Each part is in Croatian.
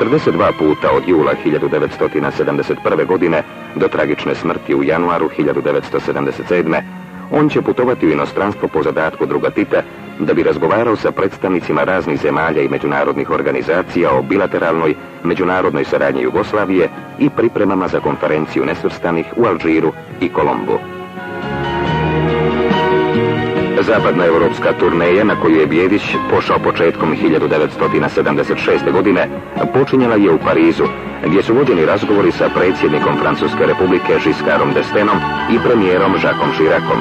42 puta od jula 1971. godine do tragične smrti u januaru 1977. on će putovati u inostranstvo po zadatku druga Tita da bi razgovarao sa predstavnicima raznih zemalja i međunarodnih organizacija o bilateralnoj međunarodnoj saradnji Jugoslavije i pripremama za konferenciju nesvrstanih u Alžiru i Kolombu. Zapadna europska turneja na koju je Bijedić pošao početkom 1976. godine počinjala je u Parizu, gdje su vođeni razgovori sa predsjednikom Francuske republike Giscardom d'Estaingom i premijerom Jacquesom Chiracom.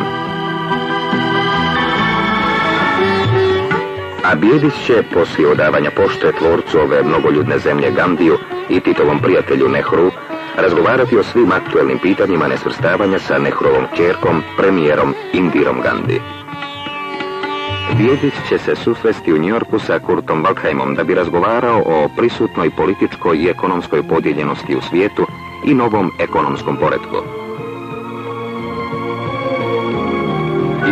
A Bijedić će poslije odavanja pošte tvorcu ove mnogoljudne zemlje Gandiju i Titovom prijatelju Nehru razgovarati o svim aktuelnim pitanjima nesvrstavanja sa Nehruovom kćerkom, premijerom Indirom Gandhi. Bijedić će se susresti u New Yorku sa Kurtom Waldheimom da bi razgovarao o prisutnoj političkoj i ekonomskoj podijeljenosti u svijetu i novom ekonomskom poretku.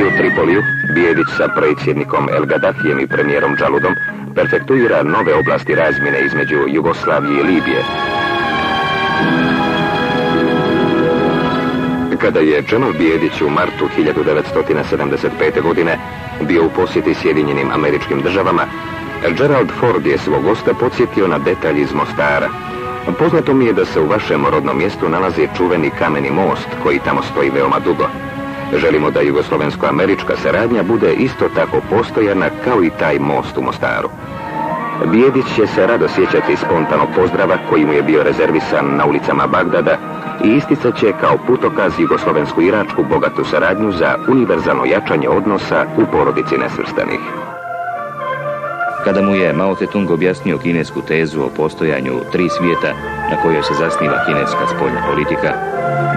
I u Tripoliju Bijedić sa predsjednikom El Gaddafijem i premijerom Džaludom perfektuira nove oblasti razmjene između Jugoslavije i Libije. Kada je Džemal Bijedić u martu 1975. godine bio u posjeti Sjedinjenim Američkim Državama, Gerald Ford je svog gosta podsjetio na detalj iz Mostara. Poznato mi je da se u vašem rodnom mjestu nalazi čuveni kameni most koji tamo stoji veoma dugo. Želimo da jugoslovensko-američka saradnja bude isto tako postojana kao i taj most u Mostaru. Bijedić će se rado sjećati spontanog pozdrava koji mu je bio rezervisan na ulicama Bagdada i isticat će kao putokaz jugoslovensku-iračku bogatu saradnju za univerzalno jačanje odnosa u porodici nesvrstanih. Kada mu je Mao Tse-tung objasnio kinesku tezu o postojanju tri svijeta na kojoj se zasniva kineska spoljna politika,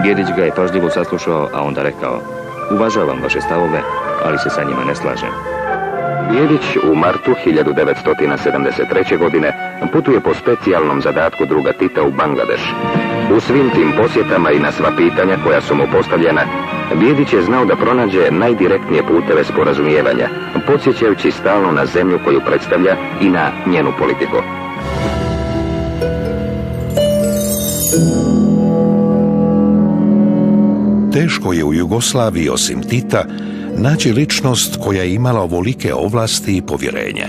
Bijedić ga je pažljivo saslušao, a onda rekao: "Uvažavam vaše stavove, ali se sa njima ne slažem." Bijedić u martu 1973. godine putuje po specijalnom zadatku druga Tita u Bangladeš. U svim tim posjetama i na sva pitanja koja su mu postavljena, Bijedić je znao da pronađe najdirektnije puteve sporazumijevanja, podsjećajući stalno na zemlju koju predstavlja i na njenu politiku. Teško je u Jugoslaviji, osim Tita, naći ličnost koja je imala ovolike ovlasti i povjerenje.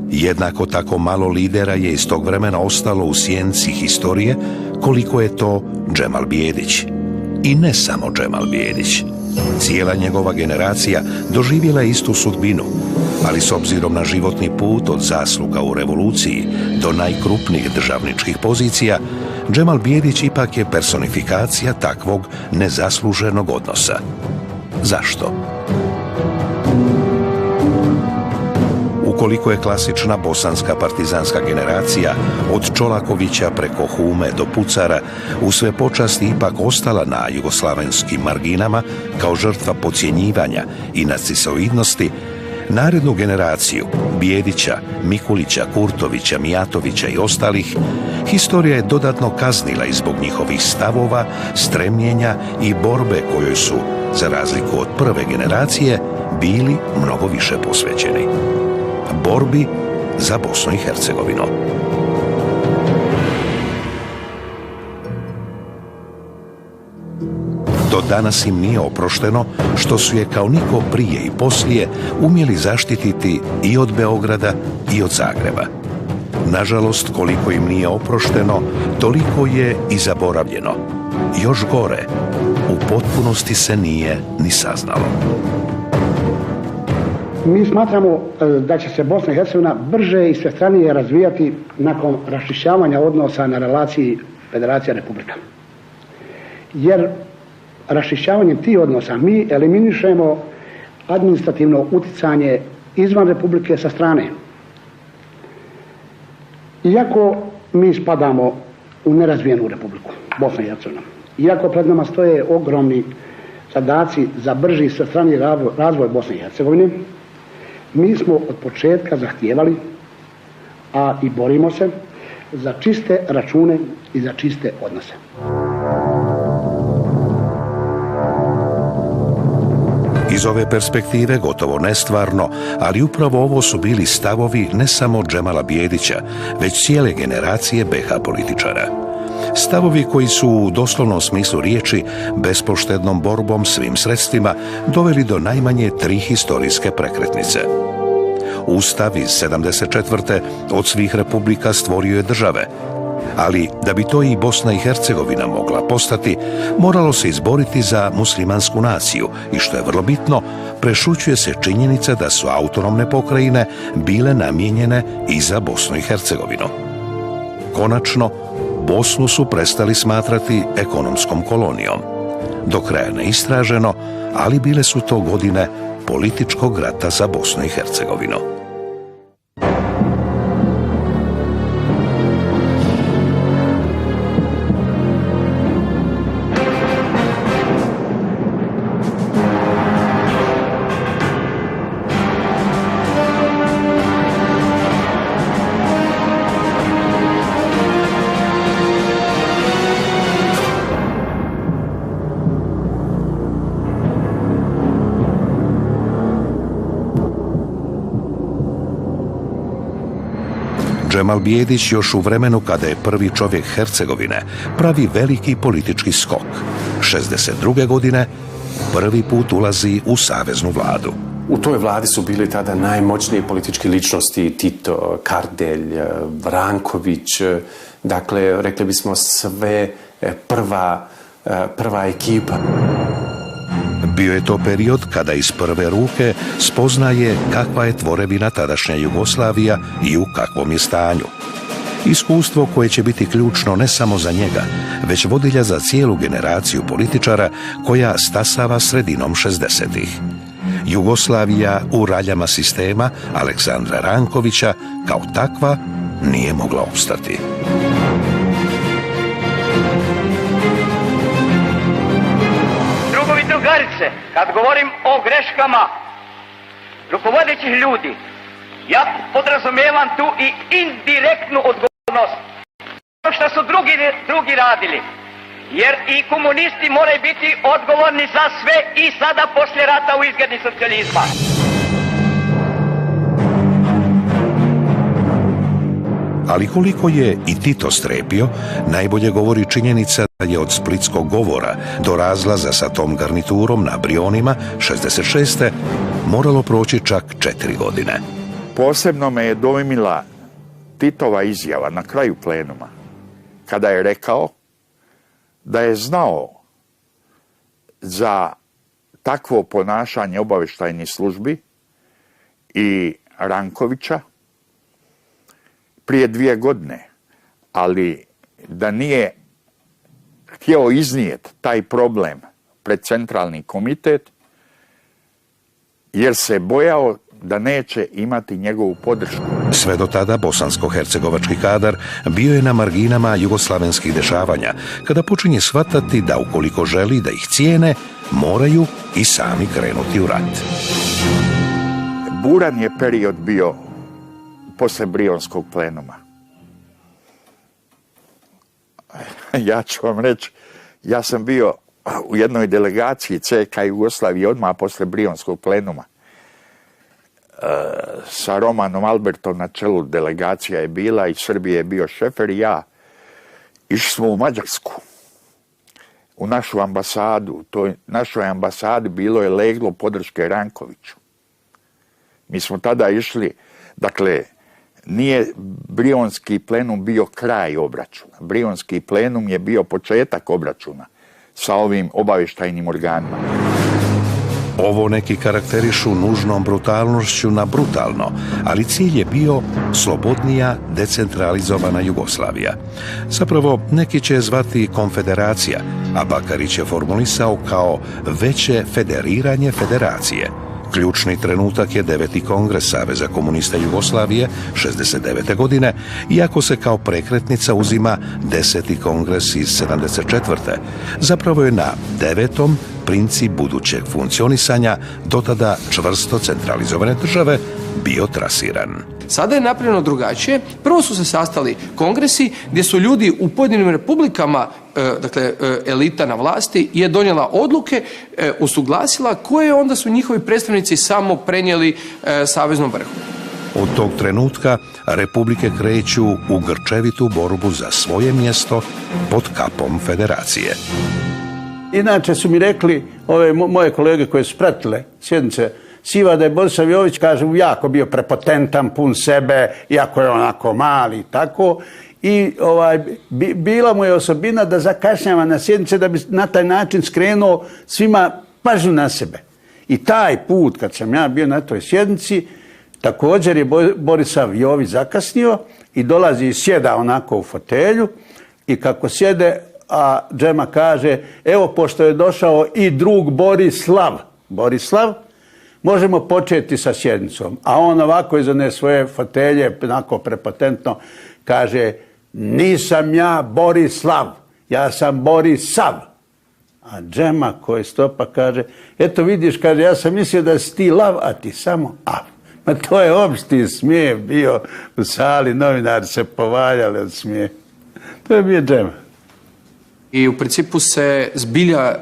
Jednako tako malo lidera je iz tog vremena ostalo u sjenci historije koliko je to Džemal Bijedić. I ne samo Džemal Bijedić. Cijela njegova generacija doživjela je istu sudbinu, ali s obzirom na životni put od zasluga u revoluciji do najkrupnijih državničkih pozicija, Džemal Bijedić ipak je personifikacija takvog nezasluženog odnosa. Zašto? Ukoliko je klasična bosanska partizanska generacija od Čolakovića preko Hume do Pucara u sve počasti ipak ostala na jugoslavenskim marginama kao žrtva podcjenjivanja i narcisoidnosti, narednu generaciju Bijedića, Mikulića, Kurtovića, Mijatovića i ostalih historija je dodatno kaznila i zbog njihovih stavova, stremljenja i borbe kojoj su, za razliku od prve generacije, bili mnogo više posvećeni. Borbi za Bosnu i Hercegovinu. Do danas im nije oprošteno što su je kao niko prije i poslije umjeli zaštititi i od Beograda i od Zagreba. Nažalost, koliko im nije oprošteno, toliko je i zaboravljeno. Još gore, u potpunosti se nije ni saznalo. Mi smatramo da će se Bosna i Hercegovina brže i svestranije razvijati nakon raščišćavanja odnosa na relaciji Federacija-Republika. Jer raščišćavanjem tih odnosa mi eliminišemo administrativno uticanje izvan Republike sa strane. Iako mi spadamo u nerazvijenu Republiku, Bosna i Hercegovina, iako pred nama stoje ogromni zadaci za brži i svestraniji razvoj Bosne i Hercegovine, mi smo od početka zahtijevali, a i borimo se, za čiste račune i za čiste odnose. Iz ove perspektive gotovo nestvarno, ali upravo ovo su bili stavovi ne samo Džemala Bijedića, već cijele generacije BiH političara. Stavovi koji su u doslovnom smislu riječi bespoštednom borbom svim sredstvima doveli do najmanje 3 historijske prekretnice. Ustav iz 74. od svih republika stvorio je države, ali da bi to i Bosna i Hercegovina mogla postati, moralo se izboriti za muslimansku naciju i što je vrlo bitno, prešućuje se činjenica da su autonomne pokrajine bile namijenjene i za Bosnu i Hercegovinu. Konačno, Bosnu su prestali smatrati ekonomskom kolonijom. Do kraja neistraženo, ali bile su to godine političkog rata za Bosnu i Hercegovinu. Džemal Bijedić još u vremenu kada je prvi čovjek Hercegovine pravi veliki politički skok. 62. godine prvi put ulazi u saveznu vladu. U toj vladi su bili tada najmoćnije političke ličnosti: Tito, Kardelj, Branković, dakle, rekli bismo sve prva ekipa. Bio je to period kada iz prve ruke spoznaje kakva je tvorevina tadašnja Jugoslavija i u kakvom je stanju. Iskustvo koje će biti ključno ne samo za njega, već vodilja za cijelu generaciju političara koja stasava sredinom 60-ih. Jugoslavija u raljama sistema Aleksandra Rankovića kao takva nije mogla opstati. Drugarice, kad govorim o greškama rukovodećih ljudi, ja podrazumijevam tu i indirektnu odgovornost što su drugi radili, jer i komunisti moraju biti odgovorni za sve i sada poslije rata u izgradnji socijalizma. Ali koliko je i Tito strepio, najbolje govori činjenica da je od splitskog govora do razlaza sa tom garniturom na Brionima 66. moralo proći čak 4 godine. Posebno me je dojmila Titova izjava na kraju plenuma, kada je rekao da je znao za takvo ponašanje obavještajnih službi i Rankovića prije 2 godine, ali da nije htio iznijeti taj problem pred centralni komitet, jer se bojao da neće imati njegovu podršku. Sve do tada bosansko-hercegovački kadar bio je na marginama jugoslavenskih dešavanja, kada počinje shvatati da ukoliko želi da ih cijene, moraju i sami krenuti u rat. Buran je period bio posle Brionskog plenuma. Ja ću vam reći, ja sam bio u jednoj delegaciji CK Jugoslavije odmah posle Brionskog plenuma. Sa Romanom Albertom na čelu delegacija je bila i Srbije je bio šefer i ja. Išli smo u Mađarsku, u našu ambasadu. U toj našoj ambasadi bilo je leglo podrške Rankoviću. Mi smo tada išli, dakle, nije Brionski plenum bio kraj obračuna. Brionski plenum je bio početak obračuna sa ovim obavještajnim organima. Ovo neki karakterišu nužnom brutalnošću na brutalno, ali cilj je bio slobodnija, decentralizovana Jugoslavija. Zapravo, neki će je zvati konfederacija, a Bakarić je formulisao kao veće federiranje federacije. Ključni trenutak je 9. kongres Saveza komunista Jugoslavije 69. godine, iako se kao prekretnica uzima 10. kongres iz 74. Zapravo je na 9. princip budućeg funkcionisanja do tada čvrsto centralizovane države bio trasiran. Sada je napravljeno drugačije. Prvo su se sastali kongresi gdje su ljudi u pojedinim republikama dakle elita na vlasti, je donijela odluke, usuglasila koje onda su njihovi predstavnici samo prenijeli saveznom vrhu. Od tog trenutka republike kreću u grčevitu borbu za svoje mjesto pod kapom federacije. Inače su mi rekli ove moje kolege koje su pratile sjednice Siva da je Borisav Jović, kaže, jako bio prepotentan, pun sebe, iako je onako mali i tako. I bila mu je osobina da zakašnjava na sjednice da bi na taj način skrenuo svima pažnju na sebe. I taj put kad sam ja bio na toj sjednici, također je Borisav Jović zakasnio i dolazi i sjeda onako u fotelju i kako sjede, a Džema kaže, evo pošto je došao i drug Borislav, možemo početi sa sjednicom. A on ovako iz one svoje fotelje, onako prepotentno, kaže, nisam ja Borislav, ja sam Borisav. A Džema koji stopa kaže, eto vidiš, kaže, ja sam mislio da si ti lav, a ti samo av. Ma to je opšti smijeh bio u sali, novinari se povaljali od smijeha. To je bio Džema. I u principu se zbilja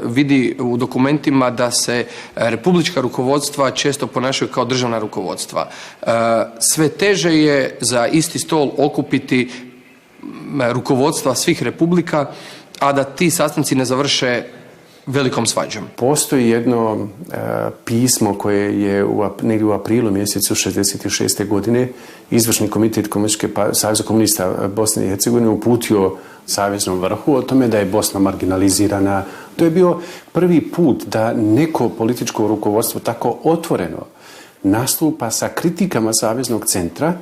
vidi u dokumentima da se republička rukovodstva često ponašaju kao državna rukovodstva. Sve teže je za isti stol okupiti rukovodstva svih republika, a da ti sastanci ne završe velikom svađom. Postoji jedno pismo koje je negdje u aprilu mjesecu 1966. godine izvršni komitet Saveza komunista Bosne i Hercegovine uputio saveznom vrhu o tome da je Bosna marginalizirana. To je bio prvi put da neko političko rukovodstvo tako otvoreno nastupa sa kritikama saveznog centra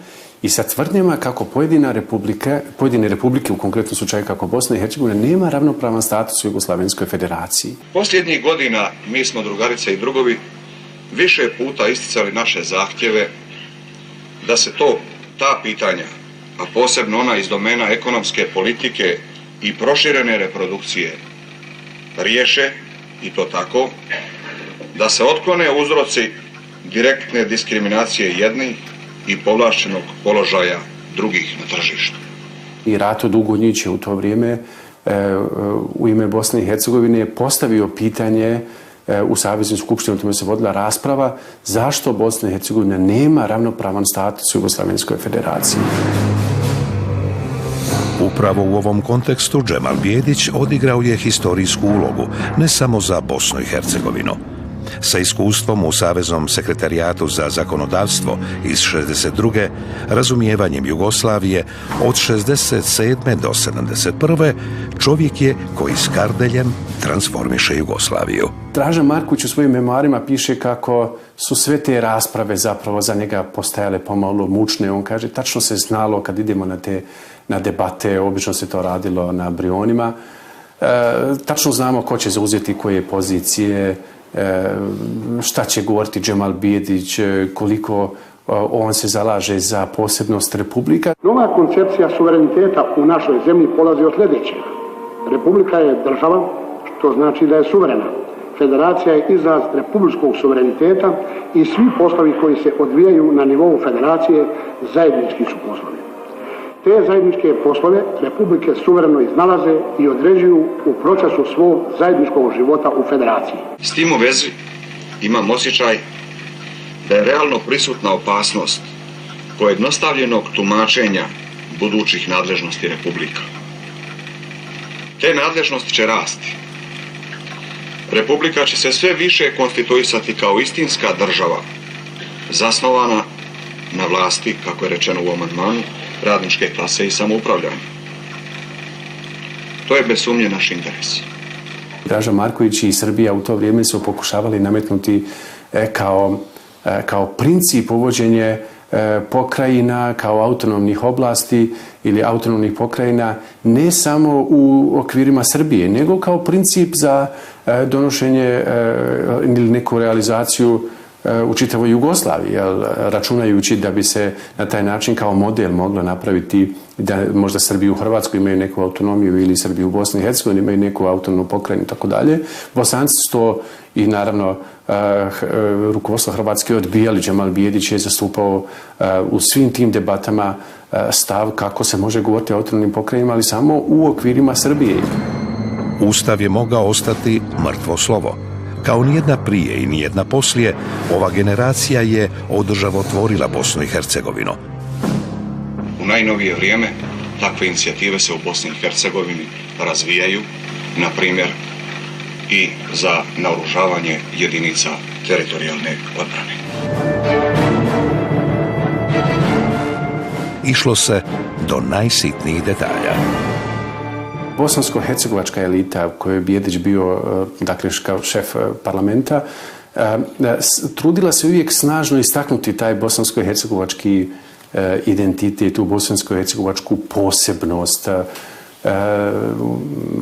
i sa tvrdnjama kako pojedine republike, u konkretnom slučaju kako Bosna i Hercegovina, nema ravnopravan status u Jugoslavenskoj federaciji. Posljednjih godina mi smo, drugarice i drugovi, više puta isticali naše zahtjeve da se ta pitanja, a posebno ona iz domena ekonomske politike i proširene reprodukcije, riješe, i to tako, da se otklone uzroci direktne diskriminacije jednih i povlašćenog položaja drugih na tržištu. I Rato Dugonjić je u to vrijeme u ime Bosne i Hercegovine postavio pitanje u Saveznoj skupštini, o tome se vodila rasprava, zašto Bosna i Hercegovina nema ravnopravan status u Jugoslavenskoj federaciji. Upravo u ovom kontekstu Džemal Bijedić odigrao je historijsku ulogu, ne samo za Bosnu i Hercegovinu. Sa iskustvom u Saveznom sekretarijatu za zakonodavstvo iz 62. razumijevanjem Jugoslavije od 67. do 71. čovjek je koji s Kardeljem transformiše Jugoslaviju. Dražen Marković u svojim memoarima piše kako su sve te rasprave zapravo za njega postajale pomalo mučne. On kaže, tačno se znalo kad idemo na debate, obično se to radilo na Brionima, tačno znamo ko će zauzeti koje pozicije, šta će govoriti Džemal Bijedić, koliko on se zalaže za posebnost republika. Nova koncepcija suvereniteta u našoj zemlji polazi od sljedećeg. Republika je država, što znači da je suverena. Federacija je izraz republičkog suvereniteta i svi poslovi koji se odvijaju na nivou federacije zajednički su poslovi. Te zajedničke poslove republike suvereno iznalaze i određuju u procesu svog zajedničkog života u federaciji. S tim u vezi imam osjećaj da je realno prisutna opasnost pojednostavljenog tumačenja budućih nadležnosti republika. Te nadležnosti će rasti. Republika će se sve više konstituisati kao istinska država, zasnovana na vlasti, kako je rečeno u amandmanu, radničke klase i samoupravljanja. To je bez sumnje naš interes. Dražen Marković i Srbija u to vrijeme su pokušavali nametnuti kao princip uvođenje pokrajina, kao autonomnih oblasti ili autonomnih pokrajina, ne samo u okvirima Srbije, nego kao princip za donošenje ili neku realizaciju u čitavoj Jugoslaviji, računajući da bi se na taj način kao model moglo napraviti da možda Srbi u Hrvatskoj imaju neku autonomiju ili Srbi u Bosni i Hercegovini imaju neku autonomnu pokrajinu i tako dalje. Bosanci su to i naravno rukovodstvo Hrvatske odbijali. Džemal Bijedić je zastupao u svim tim debatama stav kako se može govoriti o autonomnim pokrajinama, ali samo u okvirima Srbije. Ustav je mogao ostati mrtvo slovo. Kao nijedna prije i nijedna poslije, ova generacija je održavotvorila Bosnu i Hercegovinu. U najnovije vrijeme takve inicijative se u Bosni i Hercegovini razvijaju, na primjer i za naoružavanje jedinica teritorijalne odbrane. Išlo se do najsitnijih detalja. Bosansko-hercegovačka elita, u kojoj je Bijedić bio, dakle, kao šef parlamenta, trudila se uvijek snažno istaknuti taj bosansko-hercegovački identitet, tu bosansko-hercegovačku posebnost.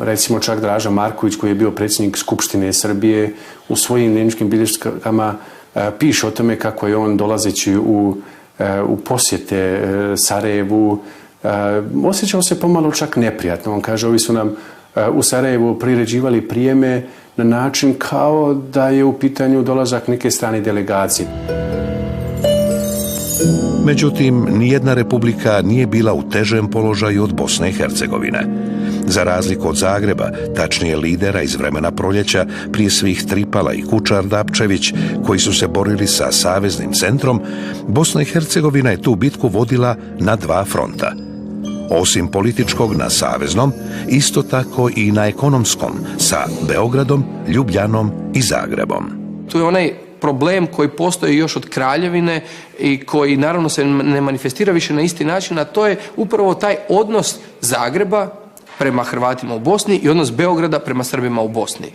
Recimo čak Draža Marković, koji je bio predsjednik Skupštine Srbije, u svojim dnevničkim bilješkama piše o tome kako je on, dolazeći u posjete Sarajevu, osjećao se pomalo čak neprijatno. On kaže, ovi su nam u Sarajevu priređivali prijeme na način kao da je u pitanju dolazak neke strane delegacije. Međutim, nijedna republika nije bila u težem položaju od Bosne i Hercegovine. Za razliku od Zagreba, tačnije lidera iz vremena proljeća, prije svih Tripala i Kučar Dapčević, koji su se borili sa saveznim centrom, Bosna i Hercegovina je tu bitku vodila na dva fronta. Osim političkog na saveznom, isto tako i na ekonomskom, sa Beogradom, Ljubljanom i Zagrebom. Tu je onaj problem koji postoji još od Kraljevine i koji naravno se ne manifestira više na isti način, a to je upravo taj odnos Zagreba prema Hrvatima u Bosni i odnos Beograda prema Srbima u Bosni.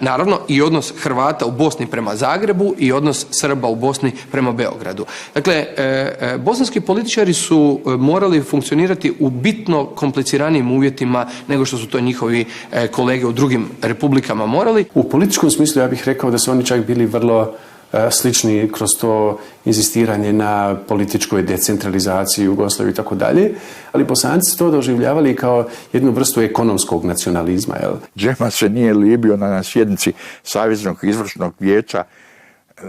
Naravno i odnos Hrvata u Bosni prema Zagrebu i odnos Srba u Bosni prema Beogradu. Dakle, bosanski političari su morali funkcionirati u bitno kompliciranijim uvjetima nego što su to njihovi kolege u drugim republikama morali. U političkom smislu ja bih rekao da su oni čak bili vrlo slični kroz to inzistiranje na političkoj decentralizaciji Jugoslavije i tako dalje, ali Bosanci su to doživljavali kao jednu vrstu ekonomskog nacionalizma. Džema se nije libio na sjednici Saveznog izvršnog vijeća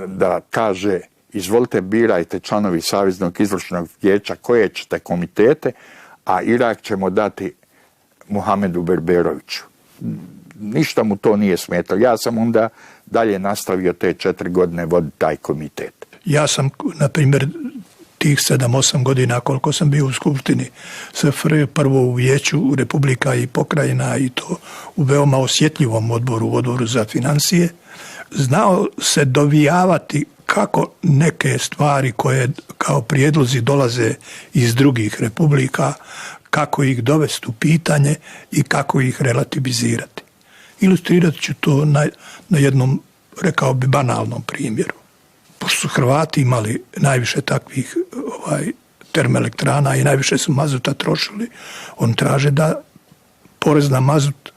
da kaže: izvolite, birajte članovi Saveznog izvršnog vijeća koje ćete komitete, a Irak ćemo dati Muhamedu Berberoviću. Ništa mu to nije smetalo. Ja sam onda dalje nastavio te 4 godine voditi taj komitet. Ja sam, na primjer, tih 7-8 godina koliko sam bio u Skupštini SFRJ, prvo u Vijeću Republika i pokrajina, i to u veoma osjetljivom odboru za financije, znao se dovijavati kako neke stvari koje kao prijedlozi dolaze iz drugih republika, kako ih dovesti u pitanje i kako ih relativizirati. Ilustrirat ću to na jednom, rekao bi, banalnom primjeru. Pošto su Hrvati imali najviše takvih termoelektrana i najviše su mazuta trošili, on traže da porez na mazut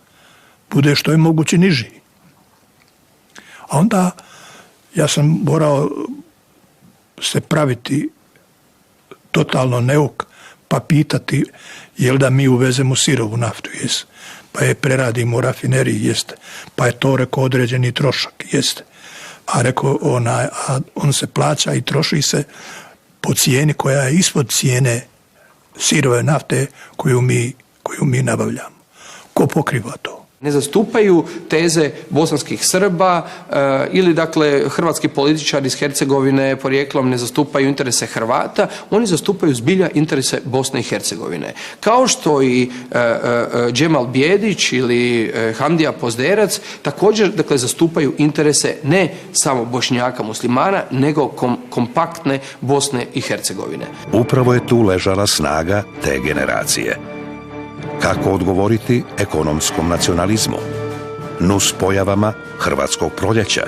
bude što je moguće niži. A onda ja sam morao se praviti totalno neuk, pa pitati jel da mi uvezemo sirovu naftu, jest, pa je preradimo u rafineriji, jeste, pa je to, rekao, određeni trošak, jeste. A rekao, on se plaća i troši se po cijeni koja je ispod cijene sirove nafte koju mi nabavljamo. Ko pokriva to? Ne zastupaju teze bosanskih Srba ili, dakle, hrvatski političari iz Hercegovine porijeklom ne zastupaju interese Hrvata, oni zastupaju zbilja interese Bosne i Hercegovine. Kao što i Džemal Bijedić ili Hamdija Pozderac također, dakle, zastupaju interese ne samo Bošnjaka muslimana, nego kompaktne Bosne i Hercegovine. Upravo je tu ležala snaga te generacije. Kako odgovoriti ekonomskom nacionalizmu, nus pojavama hrvatskog proljeća,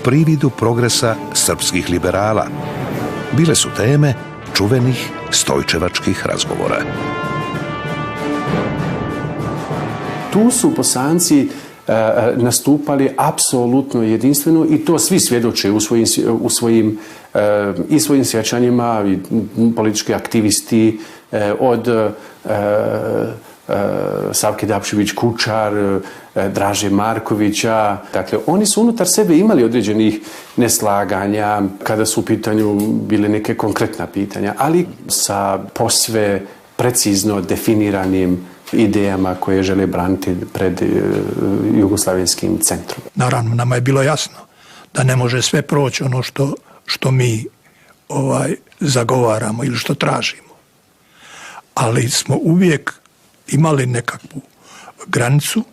prividu progresa srpskih liberala, bile su teme čuvenih stojčevačkih razgovora. Tu su Bosanci nastupali apsolutno jedinstveno i to svi svjedoče u svojim sjećanjima, i politički aktivisti od Savke Dapšević-Kučar, Draže Markovića. Dakle, oni su unutar sebe imali određenih neslaganja kada su u pitanju bile neke konkretna pitanja, ali sa posve precizno definiranim idejama koje žele braniti pred Jugoslavenskim centrom. Naravno, nama je bilo jasno da ne može sve proći ono što mi zagovaramo ili što tražimo. Ali smo uvijek imali nekakvu granicu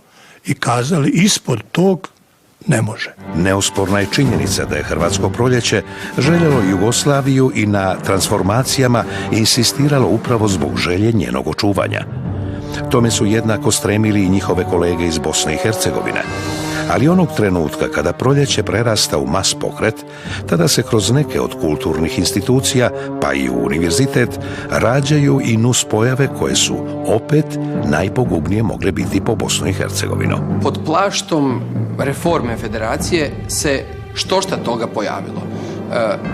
i kazali ispod tog ne može. Neosporna je činjenica da je Hrvatsko proljeće željelo Jugoslaviju i na transformacijama insistiralo upravo zbog želje njenog očuvanja. Tome su jednako stremili i njihove kolege iz Bosne i Hercegovine. Ali onog trenutka kada proljeće prerasta u mas pokret, tada se kroz neke od kulturnih institucija, pa i u univerzitet, rađaju i nuspojave koje su opet najpogubnije mogle biti po Bosnu i Hercegovinu. Pod plaštom reforme federacije se štošta toga pojavilo.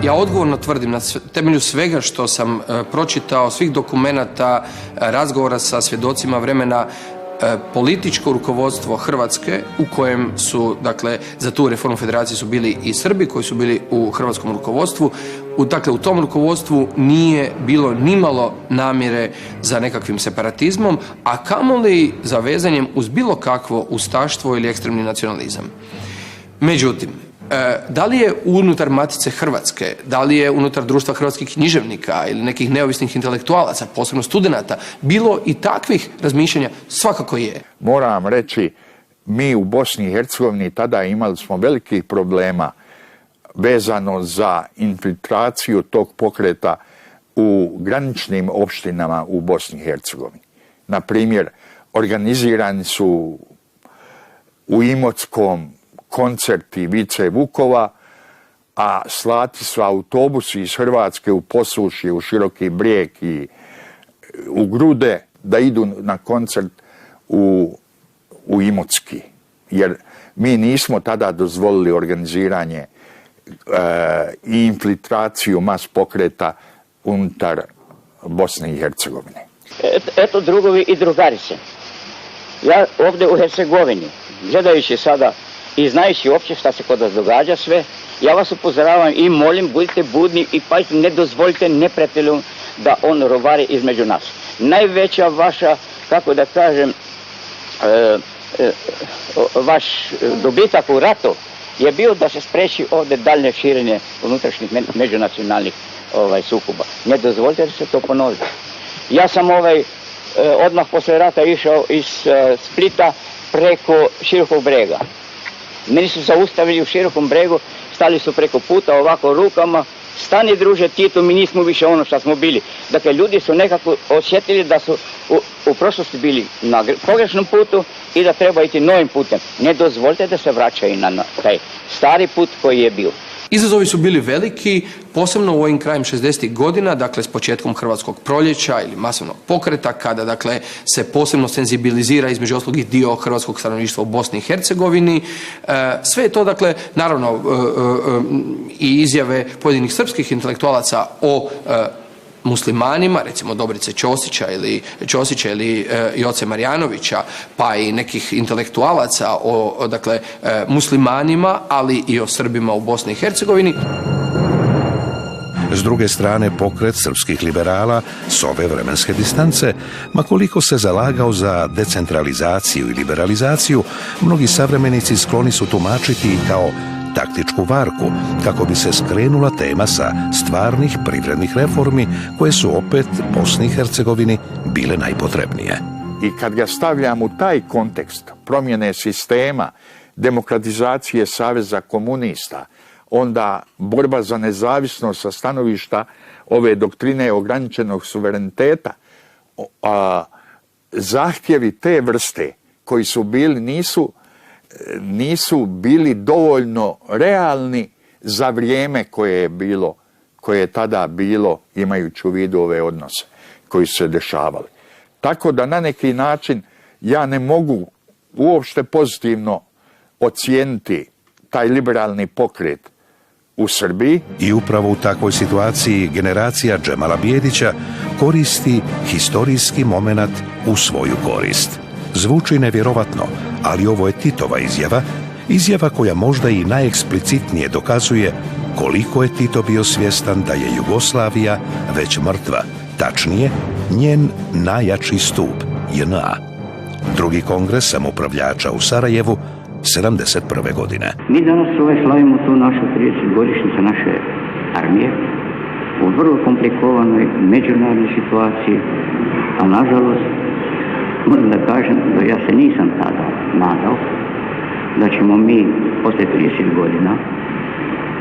Ja odgovorno tvrdim na temelju svega što sam pročitao, svih dokumenata, razgovora sa svjedocima vremena, političko rukovodstvo Hrvatske u kojem su, dakle, za tu reformu federacije su bili i Srbi koji su bili u hrvatskom rukovodstvu. Dakle, u tom rukovodstvu nije bilo nimalo namjere za nekakvim separatizmom, a kamoli za vezanjem uz bilo kakvo ustaštvo ili ekstremni nacionalizam. Međutim, da li je unutar Matice Hrvatske, da li je unutar društva hrvatskih književnika ili nekih neovisnih intelektualaca, posebno studenata, bilo i takvih razmišljanja? Svakako je. Moram reći, mi u Bosni i Hercegovini tada imali smo velikih problema vezano za infiltraciju tog pokreta u graničnim opštinama u Bosni i Hercegovini. Na primjer, organizirani su u Imotskom koncerti Vice Vukova, a slati su autobusi iz Hrvatske u Posušje, u Široki Brijeg i u Grude da idu na koncert u Imotski. Jer mi nismo tada dozvolili organiziranje i infiltraciju mas pokreta unutar Bosne i Hercegovine. Eto, drugovi i drugarice. Ja ovdje u Hercegovini, gledajući sada i znajući uopće šta se kod nas događa sve, ja vas upozoravam i molim, budite budni i pazite, ne dozvolite neprijatelju da on rovari između nas. Najveća vaša, kako da kažem, vaš dobitak u ratu je bio da se spreči ovdje daljnje širenje unutrašnjih međunacionalnih sukoba. Ne dozvolite da se to ponovi. Ja sam odmah posle rata išao iz Splita preko Širokog Brega. Meni su zaustavili u Širokom Bregu, stali su preko puta ovako rukama, stani druže Tito, mi nismo više ono što smo bili. Dakle, ljudi su nekako osjetili da su u prošlosti bili na pogrešnom putu i da treba ići novim putem. Ne dozvolite da se vraćaju na taj stari put koji je bio. Izazovi su bili veliki, posebno u ovim krajem 60. godina, dakle s početkom Hrvatskog proljeća ili masovnog pokreta, kada dakle se posebno senzibilizira između ostalog i dio hrvatskog stanovništva u Bosni i Hercegovini. Sve je to, dakle, naravno i izjave pojedinih srpskih intelektualaca o muslimanima, recimo Dobrice Ćosića ili Joce Marjanovića, pa i nekih intelektualaca o dakle, muslimanima, ali i o Srbima u Bosni i Hercegovini. S druge strane, pokret srpskih liberala s ove vremenske distance, makoliko se zalagao za decentralizaciju i liberalizaciju, mnogi savremenici skloni su tumačiti kao taktičku varku, kako bi se skrenula tema sa stvarnih privrednih reformi koje su opet Bosni i Hercegovini bile najpotrebnije. I kad ga stavljam u taj kontekst promjene sistema, demokratizacije Saveza komunista, onda borba za nezavisnost sa stanovišta ove doktrine ograničenog suvereniteta, zahtjevi te vrste koji su bili, nisu bili dovoljno realni za vrijeme koje je tada bilo, imajući u vidu ove odnose koji su se dešavali. Tako da na neki način ja ne mogu uopšte pozitivno ocijeniti taj liberalni pokret u Srbiji. I upravo u takvoj situaciji generacija Džemala Bijedića koristi historijski momenat u svoju korist. Zvuči nevjerovatno, ali ovo je Titova izjava koja možda i najeksplicitnije dokazuje koliko je Tito bio svjestan da je Jugoslavija već mrtva, tačnije njen najjači stup, JNA. Drugi kongres samoupravljača u Sarajevu 71. godine. Mi danas slavimo tu našu 30-godišnjicu naše armije u vrlo komplikovanoj međunarodnoj situaciji, a nažalost moram da kažem da ja se nisam tada nadao da ćemo mi posle 30 godina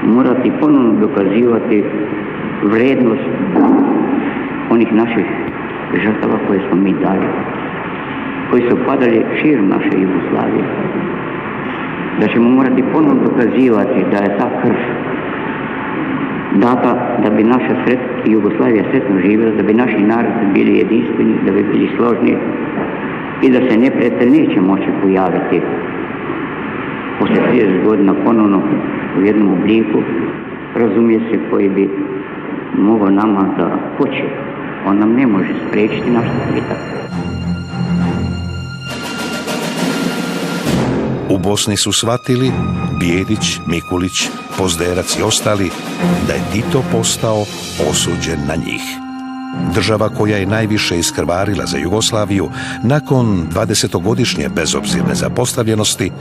morati ponovno dokazivati vrednost onih naših žrtava koje smo mi dali, koji su padali širom naše Jugoslavije, da ćemo morati ponovno dokazivati da je ta krv data da bi naša Jugoslavija sretno živjela, da bi naši narodi bili jedinstveni, da bi bili složni i da se neprijatelj neće moći pojaviti posle 30 godina ponovno u jednom obliku, razumije se, koji bi mogao nama da hoće. On nam ne može spriječiti naš napredak. U Bosni su shvatili, Bijedić, Mikulić, Pozderac i ostali, da je Tito postao osuđen na njih. Država koja je najviše iskrvarila za Jugoslaviju nakon 20-godišnje bezobzirne zapostavljenosti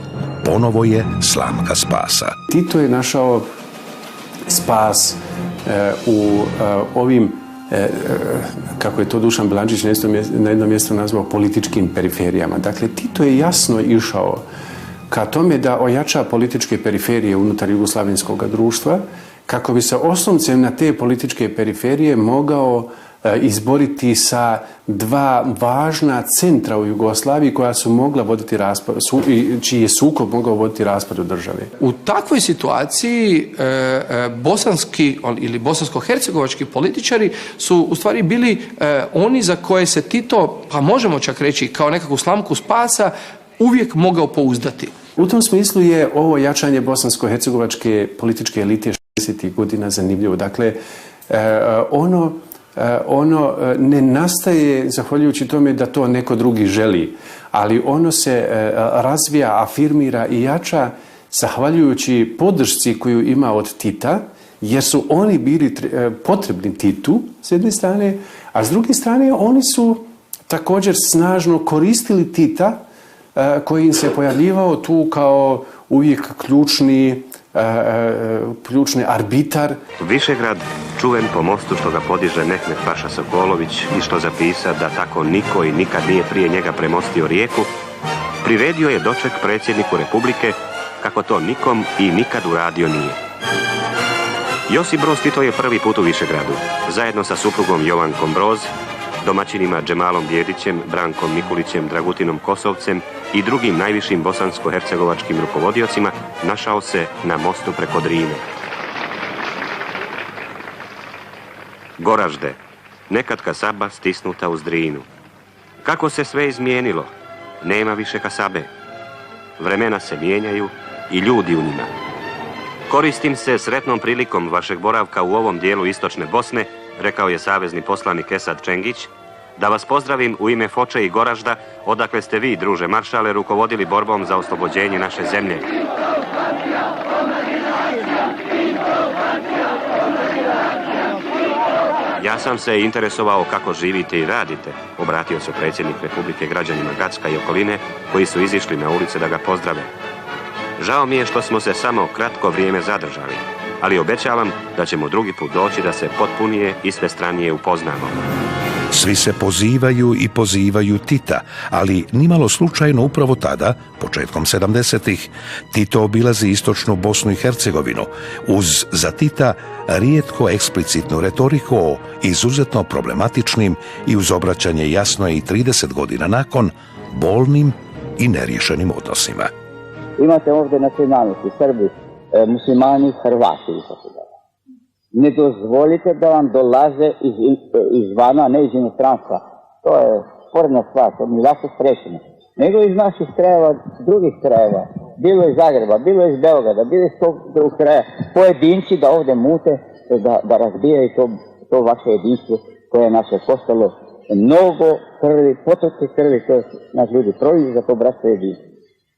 ponovo je slamka spasa. Tito je našao spas u ovim, kako je to Dušan Blančić na jednom mjestu nazvao, političkim periferijama. Dakle, Tito je jasno išao ka tome da ojača političke periferije unutar jugoslavenskog društva, kako bi se osnovcem na te političke periferije mogao izboriti sa dva važna centra u Jugoslaviji koja su mogla voditi raspad, čiji je sukob mogao voditi raspadu države. U takvoj situaciji bosanski ili bosansko-hercegovački političari su u stvari bili oni za koje se Tito, pa možemo čak reći kao nekakvu slamku spasa, uvijek mogao pouzdati. U tom smislu je ovo jačanje bosansko-hercegovačke političke elite 60. godina zanimljivo. Dakle, ono ne nastaje zahvaljujući tome da to neko drugi želi, ali ono se razvija, afirmira i jača zahvaljujući podršci koju ima od Tita, jer su oni bili potrebni Titu s jedne strane, a s druge strane oni su također snažno koristili Tita, koji im se pojavljivao tu kao uvijek ključni arbitar. Višegrad, čuven po mostu što ga podiže Mehmet Paša Sokolović i što zapisa da tako niko i nikad nije prije njega premostio rijeku, priredio je doček predsjedniku Republike kako to nikom i nikad uradio nije. Josip Broz Tito je prvi put u Višegradu, zajedno sa suprugom Jovankom Broz, domaćinima Džemalom Bijedićem, Brankom Mikulićem, Dragutinom Kosovcem i drugim najvišim bosansko-hercegovačkim rukovodiocima našao se na mostu preko Drine. Goražde, nekad kasaba stisnuta uz Drinu. Kako se sve izmijenilo, nema više kasabe. Vremena se mijenjaju i ljudi u njima. Koristim se sretnom prilikom vašeg boravka u ovom dijelu istočne Bosne, rekao je savezni poslanik Esad Čengić, da vas pozdravim u ime Foče i Goražda, odakle ste vi, druže maršale, rukovodili borbom za oslobođenje naše zemlje. Ja sam se interesovao kako živite i radite, obratio se predsjednik Republike građanima Gacka i okoline, koji su izišli na ulice da ga pozdrave. Žao mi je što smo se samo kratko vrijeme zadržali, ali obećavam da ćemo drugi put doći da se potpunije i svestranije upoznamo. Svi se pozivaju Tita, ali nimalo slučajno upravo tada, početkom 70-ih, Tito obilazi istočnu Bosnu i Hercegovinu uz za Tita rijetko eksplicitnu retoriku o izuzetno problematičnim i uz obraćanje jasno i 30 godina nakon bolnim i neriješenim odnosima. Imate ovdje nacionalnosti, Srbi, muslimani, Hrvati i tako dalje. Ne dozvolite da vam dolaze izvana, ne iz inostranstva. To je sporedna stvar, to mi lako sprečeno. Nego iz naših krajeva, drugih krajeva, bilo iz Zagreba, bilo iz Beograda, bilo iz tog drugog kraja, pojedinci da ovdje mute, da razbijaju to vaše jedinstvo koje je naše postalo mnogo krvi, potoci krvi, to je naš ljudi proizvod za to bratstvo jedinstvo.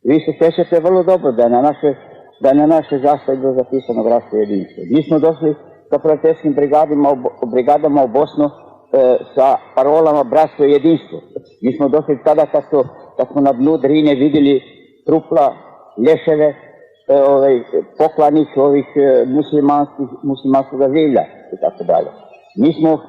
Vi se sjećate vrlo dobro da je na naše zastavi bilo zapisano bratstvo jedinstvo. Mi smo došli sa prijateljskim brigadama u Bosnu sa parolama bratstvo i jedinstvo. Mi smo došli tada kad smo na dnu Drine vidjeli trupla, lješeve, poklanih ovih muslimanskog življa i tako dalje. Mi smo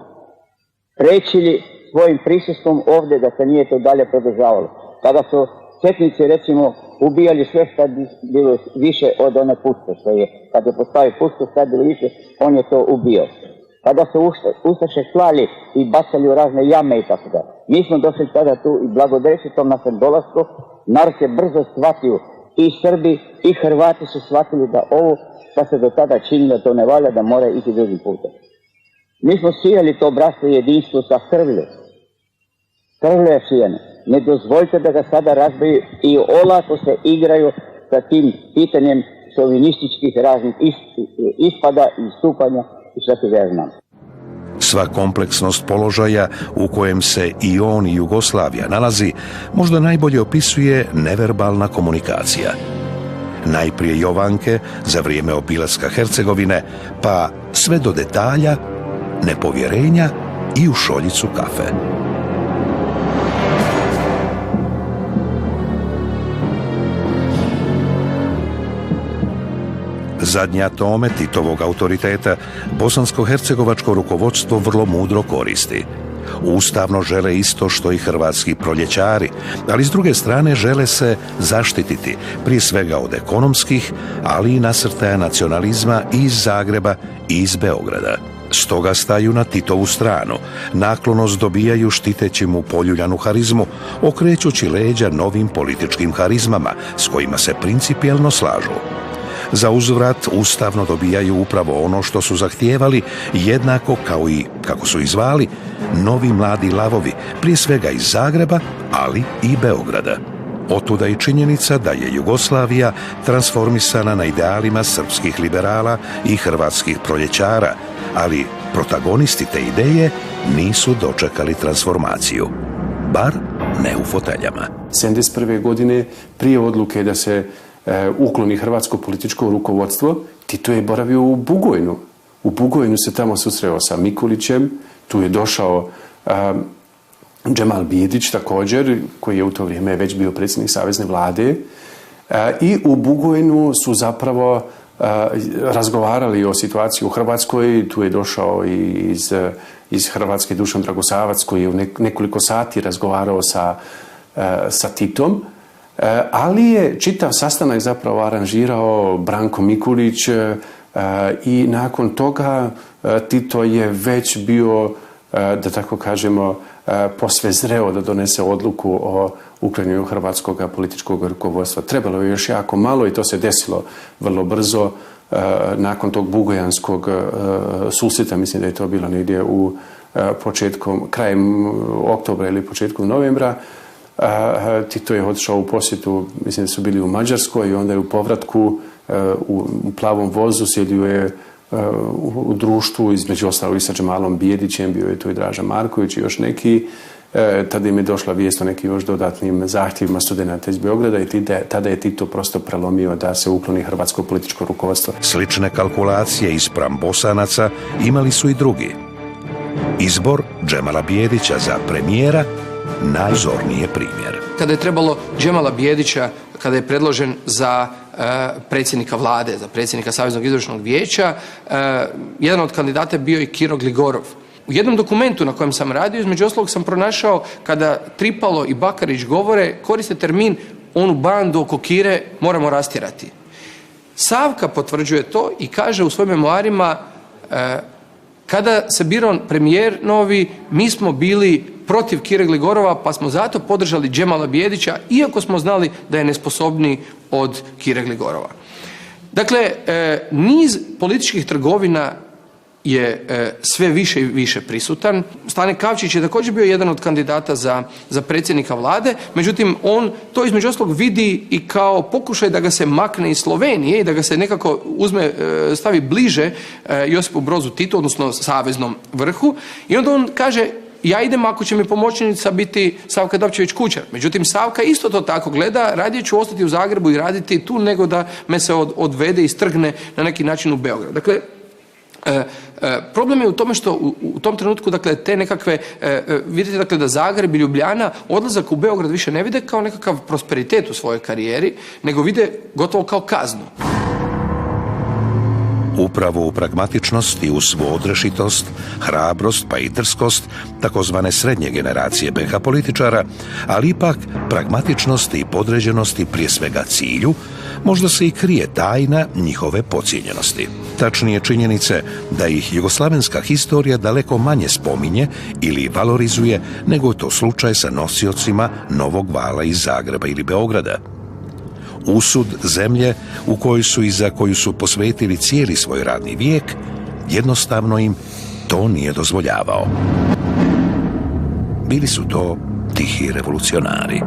prečili svojim prisustvom ovdje da se nije to dalje produžavalo. Kada su četnici recimo ubijali sve što je bilo više od one puste što je. Kad je postavio pustu što je bilo više, on je to ubio. Kada su ustaše slali i bacali u razne jame i tako dalje. Mi smo došli tada tu i blagodeći tom našem dolasku, narod se brzo shvatio. I Srbi i Hrvati su shvatili da ovo što se do tada činilo to ne valja, da mora ići drugim putem. Mi smo sijali to bratstvo i jedinstvo sa krvlju. Krvlju je sijano. Ne dozvolite da ga sada razbiju i olako se igraju sa tim pitanjem šovinističkih raznih ispada i stupanja i što se ja znam. Sva kompleksnost položaja u kojem se i on i Jugoslavija nalazi možda najbolje opisuje neverbalna komunikacija. Najprije Jovanke za vrijeme obilaska Hercegovine, pa sve do detalja, nepovjerenja i u šoljicu kafe. Zadnja tome Titovog autoriteta bosansko-hercegovačko rukovodstvo vrlo mudro koristi. Ustavno žele isto što i hrvatski proljećari, ali s druge strane žele se zaštititi, prije svega od ekonomskih, ali i nasrtaja nacionalizma i iz Zagreba i iz Beograda. Stoga staju na Titovu stranu, naklonost dobijaju štiteći mu poljuljanu harizmu, okrećući leđa novim političkim harizmama s kojima se principijelno slažu. Za uzvrat ustavno dobijaju upravo ono što su zahtijevali, jednako kao i, kako su ih zvali, novi mladi lavovi, prije svega iz Zagreba, ali i Beograda. Otuda i činjenica da je Jugoslavija transformisana na idealima srpskih liberala i hrvatskih proljećara, ali protagonisti te ideje nisu dočekali transformaciju. Bar ne u foteljama. 1971. godine, prije odluke da se ukloni hrvatsko političko rukovodstvo, Tito je boravio u Bugojnu. U Bugojnu se tamo susreo sa Mikulićem, tu je došao Džemal Bijedić također, koji je u to vrijeme već bio predsjednik Savezne vlade, i u Bugojnu su zapravo razgovarali o situaciji u Hrvatskoj. Tu je došao i iz Hrvatske Dušan Dragosavac, koji je u nekoliko sati razgovarao sa Titom. Ali je čitav sastanak zapravo aranžirao Branko Mikulić i nakon toga Tito je već bio, da tako kažemo, posve zreo da donese odluku o uklanjanju hrvatskog političkog rukovodstva. Trebalo je još jako malo i to se desilo vrlo brzo nakon tog bugojanskog susreta. Mislim da je to bilo negdje u krajem oktobra ili početkom novembra. Tito je otišao u posjetu, mislim da su bili u Mađarskoj, i onda je u povratku u plavom vozu sjedio je u društvu, između ostalog i sa Džemalom Bijedićem, bio je tu i Draža Marković i još neki. Tada im je došla vijest o nekim još dodatnim zahtjevima studenata iz Beograda i tada je Tito prosto prelomio da se ukloni hrvatsko političko rukovodstvo. Slične kalkulacije ispram Bosanaca imali su i drugi. Izbor Džemala Bijedića za premijera najzorniji primjer. Kada je trebalo Džemala Bijedića, kada je predložen za predsjednika vlade, za predsjednika Saveznog izvršnog vijeća, jedan od kandidata je bio i Kiro Gligorov. U jednom dokumentu na kojem sam radio, između ostalog sam pronašao, kada Tripalo i Bakarić govore, koriste termin onu bandu oko Kire moramo rastjerati. Savka potvrđuje to i kaže u svojim memoarima, kada se birao premijer novi, mi smo bili protiv Kire Gligorova, pa smo zato podržali Džemala Bijedića, iako smo znali da je nesposobniji od Kire Gligorova. Dakle, niz političkih trgovina je sve više i više prisutan. Stane Kavčić je također bio jedan od kandidata za predsjednika vlade, međutim on to između ostalog vidi i kao pokušaj da ga se makne iz Slovenije i da ga se nekako stavi bliže Josipu Brozu Titu, odnosno saveznom vrhu, i onda on kaže ja idem ako će mi pomoćnica biti Savka Dabčević-Kučar. Međutim, Savka isto to tako gleda, radije ću ostati u Zagrebu i raditi tu nego da me se odvede i strgne na neki način u Beograd. Dakle, problem je u tome što u tom trenutku, dakle, te nekakve, vidite, dakle, da Zagreb i Ljubljana odlazak u Beograd više ne vide kao nekakav prosperitet u svojoj karijeri, nego vide gotovo kao kaznu. Upravo u pragmatičnost i u svu odrešitost, hrabrost pa i drskost takozvane srednje generacije BiH političara, ali ipak pragmatičnosti i podređenosti prije svega cilju, možda se i krije tajna njihove podcijenjenosti. Tačnije činjenice da ih jugoslavenska historija daleko manje spominje ili valorizuje nego je to slučaj sa nosiocima novog vala iz Zagreba ili Beograda. Usud zemlje u kojoj su i za koju su posvetili cijeli svoj radni vijek, jednostavno im to nije dozvoljavao. Bili su to tihi revolucionari.